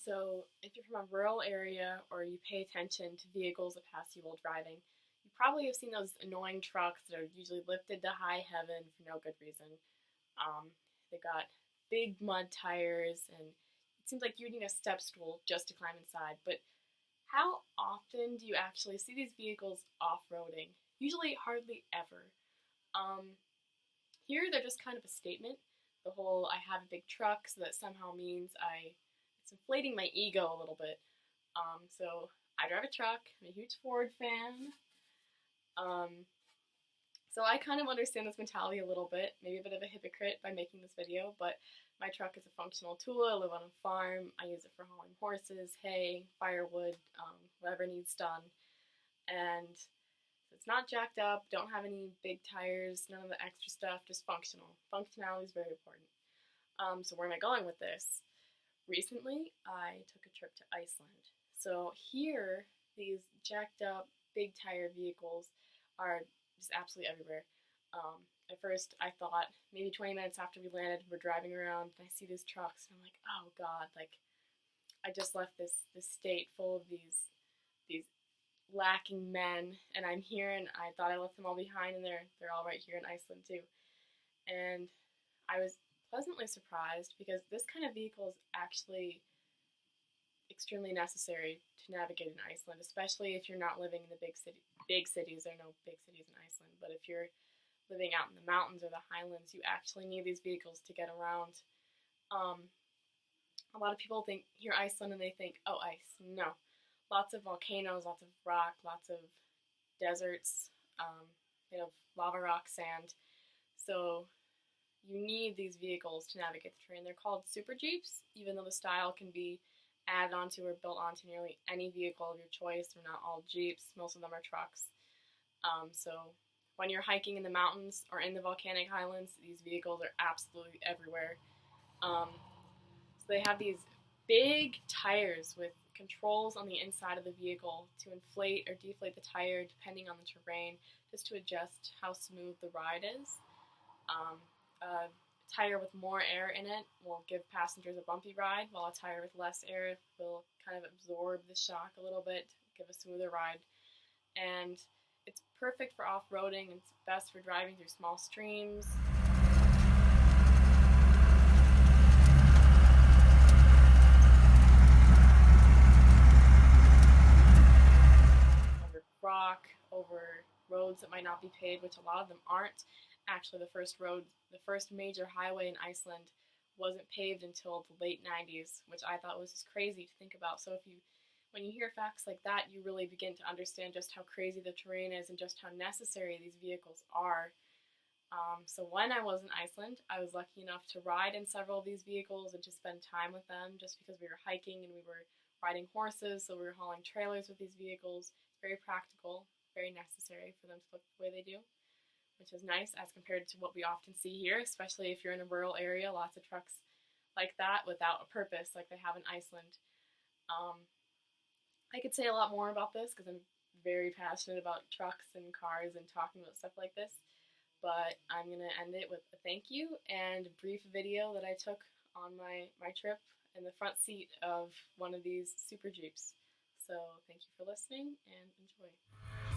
So, if you're from a rural area or you pay attention to vehicles that pass you while driving, you probably have seen those annoying trucks that are usually lifted to high heaven for no good reason. They got big mud tires, and it seems like you need a step stool just to climb inside. But how often do you actually see these vehicles off roading? Usually, hardly ever. Um, Here, they're just kind of a statement. The whole I have a big truck, so that somehow means it's inflating my ego a little bit. So I drive a truck. I'm a huge Ford fan. Um, so I kind of understand this mentality a little bit. Maybe a bit of a hypocrite by making this video, but my truck is a functional tool. I live on a farm. I use it for hauling horses, hay, firewood, whatever needs done. And it's not jacked up, don't have any big tires, none of the extra stuff, just functional. Functionality is very important. So where am I going with this? Recently, I took a trip to Iceland. So here, these jacked up, big tire vehicles are just absolutely everywhere. At first, I thought maybe 20 minutes after we landed, we're driving around, and I see these trucks, and I'm like, oh god, like I just left this state full of these lacking men, and I'm here, and I thought I left them all behind, and they're all right here in Iceland too. And I was pleasantly surprised because this kind of vehicle is actually extremely necessary to navigate in Iceland, especially if you're not living in the big cities. There are no big cities in Iceland, but if you're living out in the mountains or the highlands, you actually need these vehicles to get around. A lot of people hear Iceland and they think, oh, ice. No, lots of volcanoes, lots of rock, lots of deserts made of lava rock, sand. So you need these vehicles to navigate the terrain. They're called super jeeps, even though the style can be added onto or built onto nearly any vehicle of your choice. They're not all jeeps. Most of them are trucks. So when you're hiking in the mountains or in the volcanic highlands, these vehicles are absolutely everywhere. So they have these big tires with controls on the inside of the vehicle to inflate or deflate the tire depending on the terrain, just to adjust how smooth the ride is. A tire with more air in it will give passengers a bumpy ride, while a tire with less air will kind of absorb the shock a little bit, give a smoother ride. And it's perfect for off-roading. It's best for driving through small streams. Over rock, over roads that might not be paved, which a lot of them aren't. Actually, the first major highway in Iceland wasn't paved until the late 90s, which I thought was just crazy to think about. So when you hear facts like that, you really begin to understand just how crazy the terrain is and just how necessary these vehicles are. So when I was in Iceland, I was lucky enough to ride in several of these vehicles and to spend time with them just because we were hiking and we were riding horses, so we were hauling trailers with these vehicles. Very practical, very necessary for them to look the way they do, which is nice as compared to what we often see here, especially if you're in a rural area, lots of trucks like that without a purpose like they have in Iceland. I could say a lot more about this because I'm very passionate about trucks and cars and talking about stuff like this, but I'm going to end it with a thank you and a brief video that I took on my trip in the front seat of one of these super jeeps. So thank you for listening and enjoy.